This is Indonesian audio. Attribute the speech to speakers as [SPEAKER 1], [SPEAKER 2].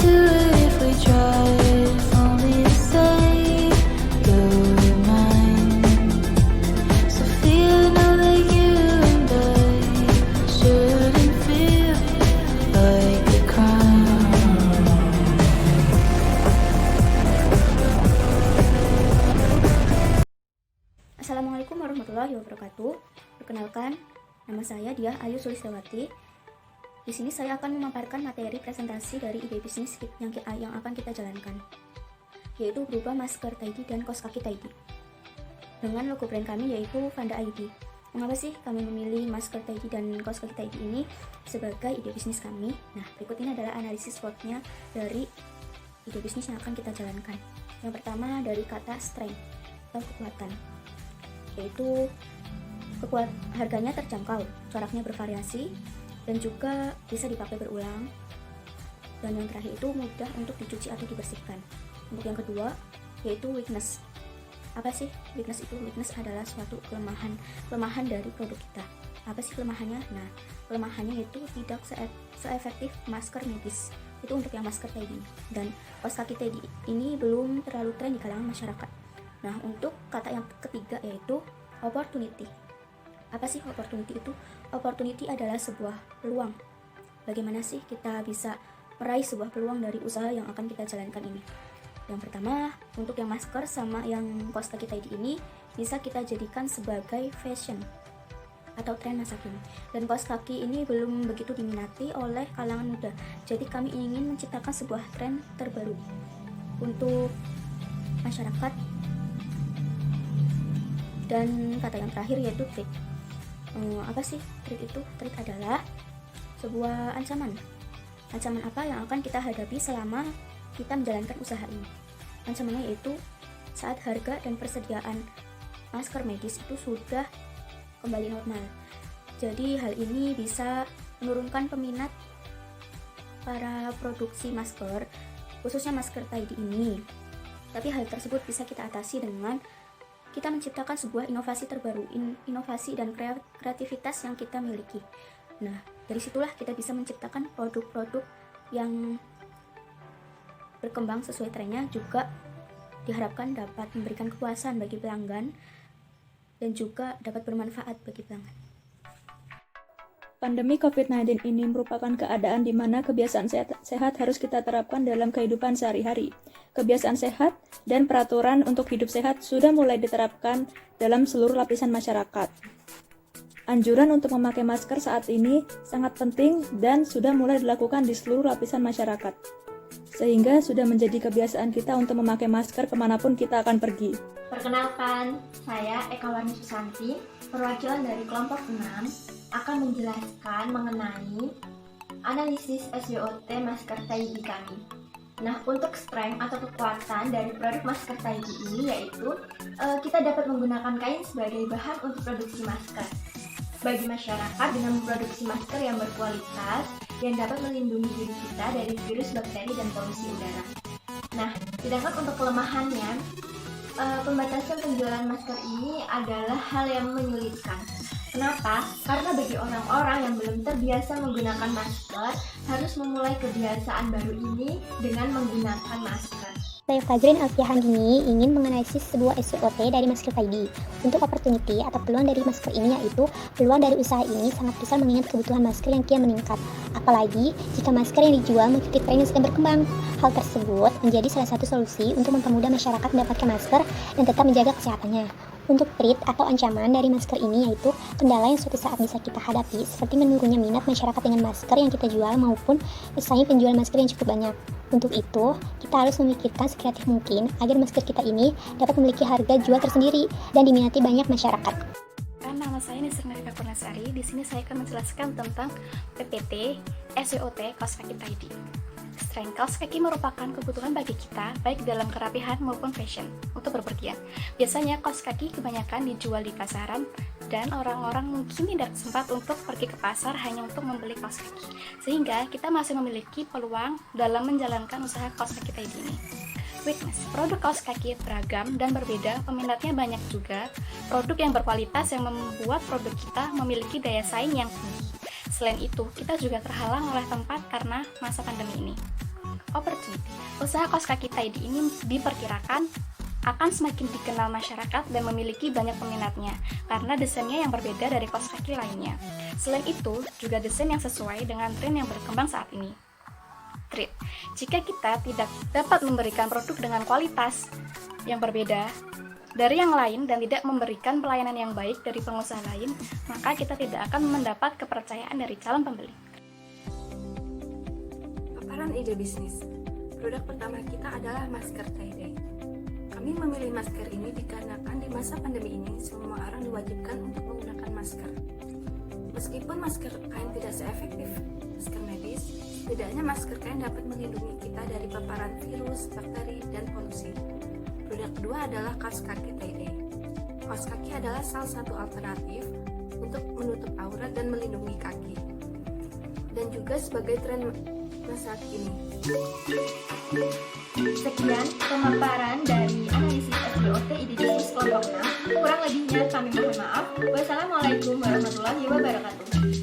[SPEAKER 1] do it if we try. If only to say you're mine. So feel now that you and I shouldn't feel like a crime.
[SPEAKER 2] Assalamualaikum warahmatullahi wabarakatuh. Perkenalkan, nama saya Diah Ayu Sulistawati. Di sini saya akan memaparkan materi presentasi dari ide bisnis yang akan kita jalankan, yaitu berupa masker tidy dan kaos kaki tidy. Dengan logo brand kami yaitu Vanda ID. Mengapa sih kami memilih masker tidy dan kaos kaki tidy ini sebagai ide bisnis kami? Nah, berikut ini adalah analisis SWOT-nya dari ide bisnis yang akan kita jalankan. Yang pertama dari kata strength atau kekuatan, yaitu harganya terjangkau, coraknya bervariasi, dan juga bisa dipakai berulang. Dan yang terakhir itu mudah untuk dicuci atau dibersihkan. Untuk yang kedua yaitu weakness. Apa sih weakness itu? Weakness adalah suatu kelemahan dari produk kita. Apa sih kelemahannya? Nah, kelemahannya yaitu tidak seefektif masker medis. Itu untuk yang masker tidy. Dan kaos kaki tidy ini belum terlalu tren di kalangan masyarakat. Nah, untuk kata yang ketiga yaitu opportunity. Apa sih opportunity itu? Opportunity adalah sebuah peluang. Bagaimana sih kita bisa meraih sebuah peluang dari usaha yang akan kita jalankan ini? Yang pertama, untuk yang masker sama yang kaos kaki tidy ini bisa kita jadikan sebagai fashion atau tren masa kini. Dan kaos kaki ini belum begitu diminati oleh kalangan muda. Jadi kami ingin menciptakan sebuah tren terbaru untuk masyarakat. Dan kata yang terakhir yaitu trik. Apa sih trik itu? Trik adalah sebuah ancaman. Ancaman apa yang akan kita hadapi selama kita menjalankan usaha ini? Ancamannya yaitu saat harga dan persediaan masker medis itu sudah kembali normal. Jadi hal ini bisa menurunkan peminat para produksi masker, khususnya masker tidy ini. Tapi hal tersebut bisa kita atasi dengan kita menciptakan sebuah inovasi terbaru, inovasi dan kreativitas yang kita miliki. Nah, dari situlah kita bisa menciptakan produk-produk yang berkembang sesuai trennya, juga diharapkan dapat memberikan kepuasan bagi pelanggan dan juga dapat bermanfaat bagi pelanggan.
[SPEAKER 3] Pandemi COVID-19 ini merupakan keadaan di mana kebiasaan sehat harus kita terapkan dalam kehidupan sehari-hari. Kebiasaan sehat dan peraturan untuk hidup sehat sudah mulai diterapkan dalam seluruh lapisan masyarakat. Anjuran untuk memakai masker saat ini sangat penting dan sudah mulai dilakukan di seluruh lapisan masyarakat. Sehingga sudah menjadi kebiasaan kita untuk memakai masker kemanapun kita akan pergi.
[SPEAKER 4] Perkenalkan, saya Eka Warni Susanti, perwakilan dari kelompok 6, akan menjelaskan mengenai analisis SWOT masker tidy kami. Nah, untuk strength atau kekuatan dari produk masker tidy ini yaitu kita dapat menggunakan kain sebagai bahan untuk produksi masker. Bagi masyarakat dengan memproduksi masker yang berkualitas yang dapat melindungi diri kita dari virus, bakteri, dan polusi udara. Nah, sedangkan untuk kelemahannya, pembatasan penjualan masker ini adalah hal yang menyulitkan. Kenapa? Karena bagi orang-orang yang belum terbiasa menggunakan masker, harus memulai kebiasaan baru ini dengan menggunakan masker.
[SPEAKER 5] Saya Fajrin Alfiah Handini ingin menganalisis sebuah SWOT dari masker tidy. Untuk opportunity atau peluang dari masker ini yaitu peluang dari usaha ini sangat besar mengingat kebutuhan masker yang kian meningkat. Apalagi jika masker yang dijual mengikuti tren yang sedang berkembang. Hal tersebut menjadi salah satu solusi untuk mempermudah masyarakat mendapatkan masker dan tetap menjaga kesehatannya. Untuk threat atau ancaman dari masker ini yaitu kendala yang suatu saat bisa kita hadapi seperti menurunnya minat masyarakat dengan masker yang kita jual maupun bersaing penjual masker yang cukup banyak. Untuk itu, kita harus memikirkan sekreatif mungkin agar masker kita ini dapat memiliki harga jual tersendiri dan diminati banyak masyarakat.
[SPEAKER 6] Nama saya Nisrina Rika Purnasari. Di sini saya akan menjelaskan tentang PPT SWOT kaos kaki tidy. Strength kaos kaki merupakan kebutuhan bagi kita, baik dalam kerapihan maupun fashion, untuk berpergian. Biasanya kaos kaki kebanyakan dijual di pasaran, dan orang-orang mungkin tidak sempat untuk pergi ke pasar hanya untuk membeli kaos kaki. Sehingga kita masih memiliki peluang dalam menjalankan usaha kaos kaki tidy ini. Weakness, produk kaos kaki beragam dan berbeda, peminatnya banyak juga. Produk yang berkualitas yang membuat produk kita memiliki daya saing yang tinggi. Selain itu, kita juga terhalang oleh tempat karena masa pandemi ini. opportunity. Usaha kaos kaki tidy ini diperkirakan akan semakin dikenal masyarakat dan memiliki banyak peminatnya karena desainnya yang berbeda dari kaos kaki lainnya. Selain itu, juga desain yang sesuai dengan tren yang berkembang saat ini. Treat. Jika kita tidak dapat memberikan produk dengan kualitas yang berbeda dari yang lain dan tidak memberikan pelayanan yang baik dari pengusaha lain, maka kita tidak akan mendapat kepercayaan dari calon pembeli.
[SPEAKER 7] Paparan ide bisnis. Produk pertama kita adalah masker tie-dye. Kami memilih masker ini dikarenakan di masa pandemi ini semua orang diwajibkan untuk menggunakan masker. Meskipun masker kain tidak seefektif masker medis, setidaknya masker kain dapat melindungi kita dari paparan virus, bakteri, dan polusi. Produk kedua adalah kaos kaki tie-dye. Kaos kaki adalah salah satu alternatif untuk menutup aurat dan melindungi kaki, dan juga sebagai tren masa kini.
[SPEAKER 4] Sekian pemaparan dari analisis SWOT